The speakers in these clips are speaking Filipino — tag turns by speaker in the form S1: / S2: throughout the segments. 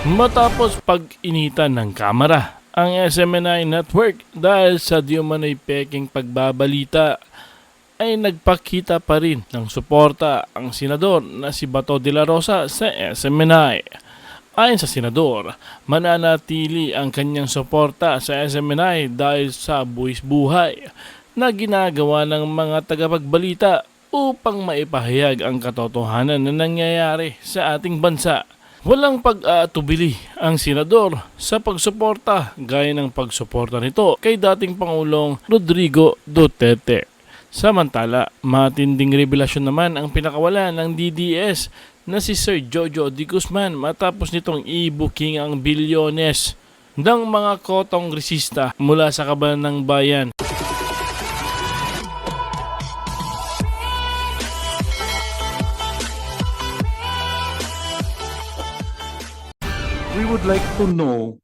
S1: Matapos pag-initan ng kamera ang SMNI Network dahil sa di umano'y peking pagbabalita, ay nagpakita pa rin ng suporta ang senador na si Bato de la Rosa sa SMNI. Ayon sa senador, mananatili ang kanyang suporta sa SMNI dahil sa buwis buhay na ginagawa ng mga tagapagbalita upang maipahayag ang katotohanan na nangyayari sa ating bansa. Walang pag-aatubili ang senador sa pagsuporta gaya ng pagsuporta nito kay dating Pangulong Rodrigo Duterte. Samantala, matinding revelasyon naman ang pinakawalan ng DDS na si Sir Jojo D. Guzman matapos nitong i-booking ang bilyones ng mga kotongresista mula sa kaban ng bayan.
S2: We would like to know,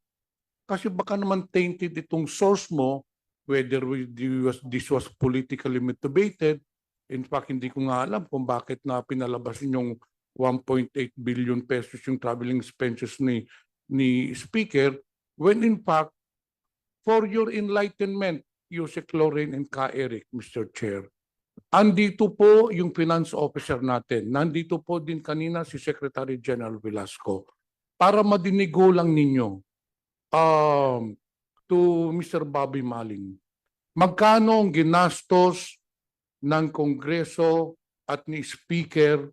S2: kasi baka naman tainted itong source mo, whether this was politically motivated. In fact, hindi ko nga alam kung bakit na pinalabas yung 1.8 billion pesos yung traveling expenses ni Speaker, when in fact, for your enlightenment, Yusek Lorraine and Ka Eric, Mr. Chair, andito po yung finance officer natin. Nandito po din kanina si Secretary General Velasco. Para madinigo lang ninyo to Mr. Bobby Maling, magkano ang ginastos ng Kongreso at ni Speaker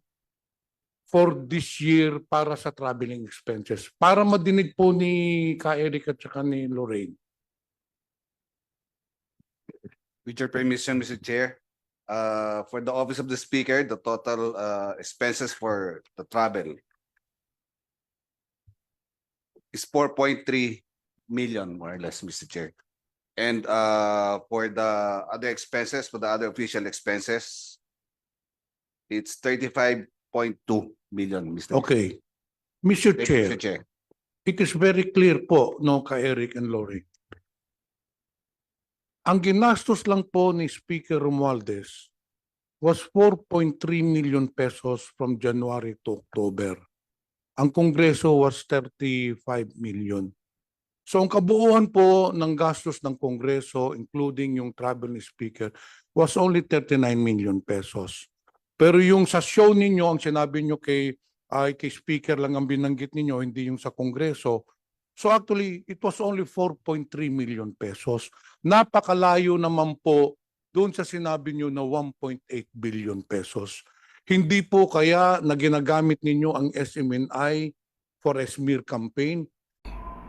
S2: for this year para sa traveling expenses? Para madinig po ni Ka Eric at saka ni Lorraine.
S3: With your permission, Mr. Chair, for the Office of the Speaker, the total expenses for the travel is 4.3 million, more or less, Mr. Chair. And for the other expenses, for the other official expenses, it's 35.2 million, Mr.
S2: Okay. Mr.
S3: Thank you,
S2: Chair,
S3: Mr. Chair.
S2: it is very clear po, no, Ka Eric and Lorraine. Ang ginastos lang po ni Speaker Romualdez was 4.3 million pesos from January to October. Ang Kongreso was 35 million. So ang kabuuan po ng gastos ng Kongreso, including yung travel ni Speaker, was only 39 million pesos. Pero yung sa show ninyo, ang sinabi nyo kay Speaker lang ang binanggit ninyo, hindi yung sa Kongreso. So actually, it was only 4.3 million pesos. Napakalayo naman po doon sa sinabi nyo na 1.8 billion pesos. Hindi po kaya na ginagamit ninyo ang SMNI for a smear campaign?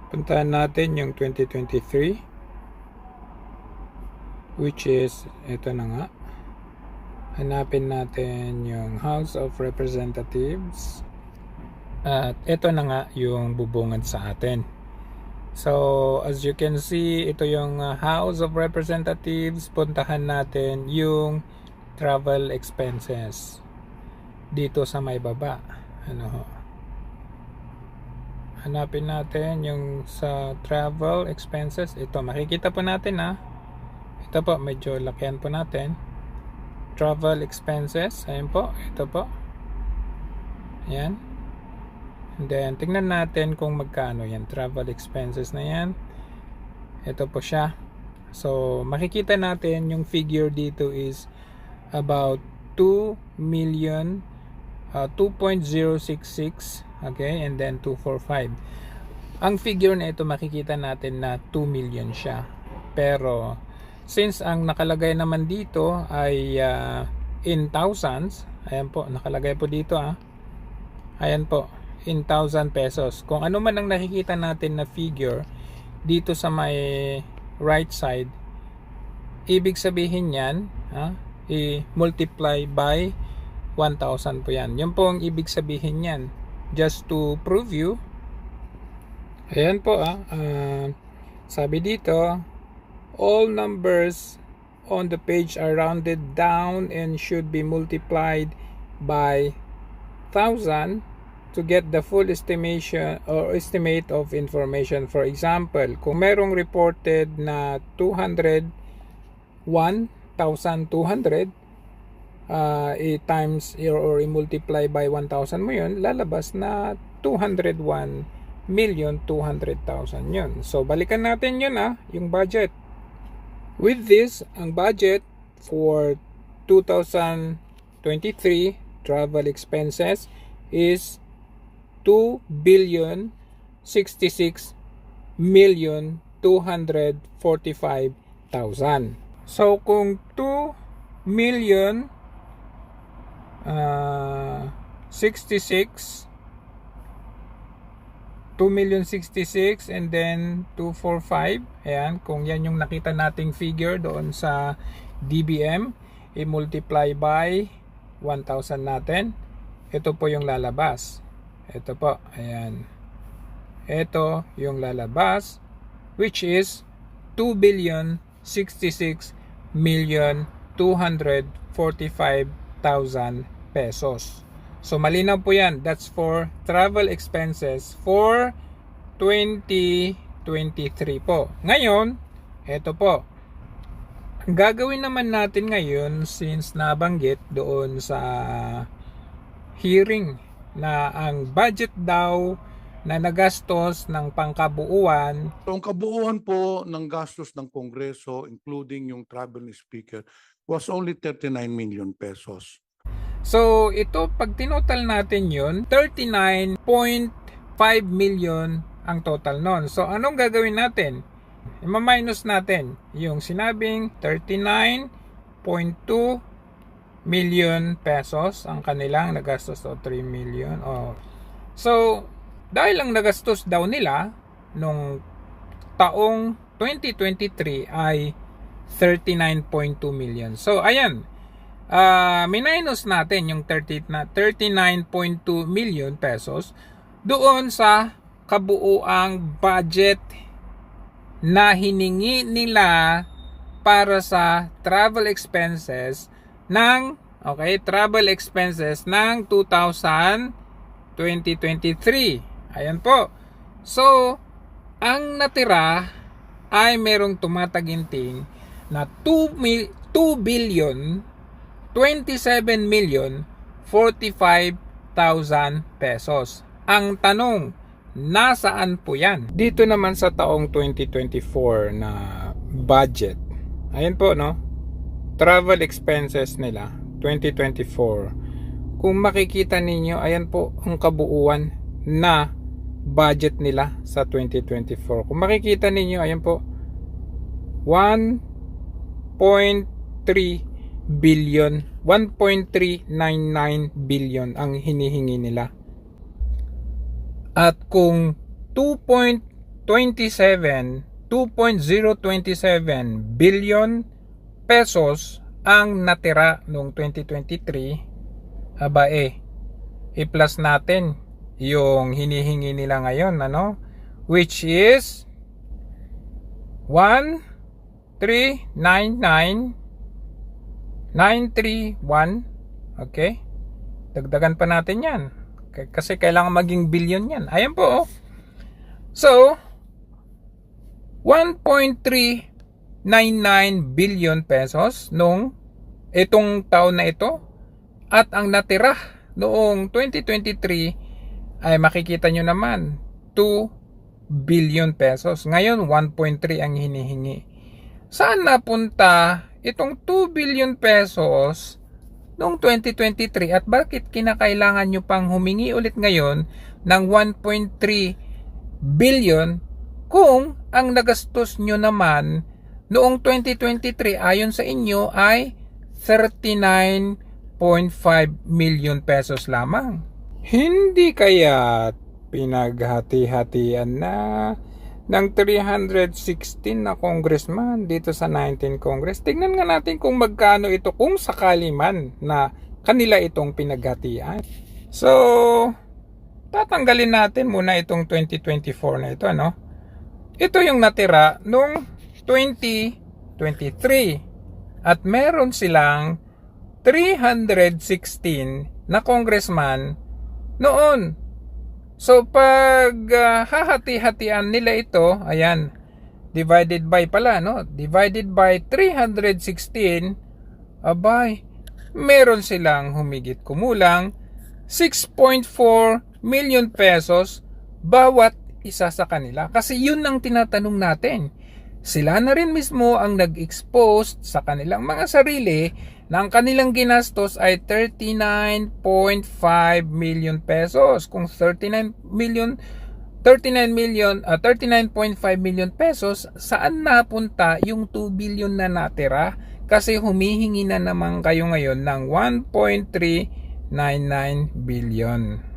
S4: Puntahan natin yung 2023, which is, ito na nga. Hanapin natin yung House of Representatives. At ito na nga yung bubungad sa atin. So, as you can see, ito yung House of Representatives. Puntahan natin yung travel expenses. Dito sa may baba. Hanapin natin yung sa travel expenses. Ito, makikita po natin Ito po, medyo lakihan po natin. Travel expenses. Ayan po, ito po. Ayan. And then, tingnan natin kung magkano yan. Travel expenses na yan. Ito po siya. So, makikita natin yung figure dito is about 2,000,000 2.066, okay, and then 245. Ang figure na ito makikita natin na 2 million siya. Pero since ang nakalagay naman dito ay in thousands, ayan po, nakalagay po dito ayan po, in 1,000 pesos. Kung ano man ang nakikita natin na figure dito sa may right side, ibig sabihin yan, i-multiply by 1,000 po yan. Yan po ang ibig sabihin yan. Just to prove you. Ayan po sabi dito, all numbers on the page are rounded down and should be multiplied by 1,000 to get the full estimation or estimate of information. For example, kung merong reported na 1,200, i-times or i-multiply by 1,000 mo yun, lalabas na 201 200,000 yun. So, balikan natin yun yung budget. With this, ang budget for 2023 travel expenses is 2,066,245,000. So, kung 2,066,000 and then 245, ayan, kung yan yung nakita nating figure doon sa DBM, i-multiply by 1,000 natin, ito po yung lalabas. Ito po, ayan, ito yung lalabas, which is 2,066,245,000 pesos. So, malinaw po yan. That's for travel expenses for 2023 po. Ngayon, eto po. Ang gagawin naman natin ngayon, since nabanggit doon sa hearing na ang budget daw na nagastos ng pangkabuuan.
S2: So ang kabuuan po ng gastos ng Kongreso, including yung travel ni Speaker, was only 39 million pesos.
S4: So, ito, pag tinotal natin yun, 39.5 million ang total nun. So, anong gagawin natin? I-minus natin yung sinabing 39.2 million pesos ang kanilang nagastos o 3 million. So, dahil lang nagastos daw nila nung taong 2023 ay 39.2 million. So, ayan. Minus natin yung 39.2 million pesos doon sa kabuuang budget na hiningi nila para sa travel expenses ng travel expenses ng 2023. Ayan po. So, ang natira ay merong tumataginting na 2,27,045,000 pesos. Ang tanong, nasaan po yan? Dito naman sa taong 2024 na budget. Ayan po, no? Travel expenses nila, 2024. Kung makikita ninyo, ayan po ang kabuuan na budget nila sa 2024. Kung makikita ninyo, ayan po, 1.3 billion, 1.399 billion ang hinihingi nila. At kung 2.027 billion pesos ang natira noong 2023, i-plus natin yung hinihingi nila ngayon, which is 1,399,931. Okay? Dagdagan pa natin yan. Kasi kailangan maging billion yan. Ayan po. So, 1.399 billion pesos nung itong taon na ito. At ang natira noong 2023 ay makikita nyo naman 2 billion pesos. Ngayon, 1.3 ang hinihingi. Saan napunta itong 2 billion pesos noong 2023 at bakit kinakailangan nyo pang humingi ulit ngayon ng 1.3 billion kung ang nagastos nyo naman noong 2023 ayon sa inyo ay 39.5 million pesos lamang? Hindi kaya pinaghati-hatian na ng 316 na congressman dito sa 19 Congress? Tingnan nga natin kung magkano ito kung sakali man na kanila itong pinaghatian. So, tatanggalin natin muna itong 2024 na ito, Ito yung natira nung 2023 at meron silang 316 na congressman noon. So, pag hahati-hatian nila ito, ayan, divided by pala, divided by 316, meron silang humigit kumulang 6.4 million pesos bawat isa sa kanila? Kasi yun ang tinatanong natin. Sila na rin mismo ang nag-expose sa kanilang mga sarili na ang kanilang ginastos ay 39.5 million pesos. Kung 39.5 million pesos, saan napunta yung 2 billion na natira? Kasi humihingi na naman kayo ngayon ng 1.399 billion.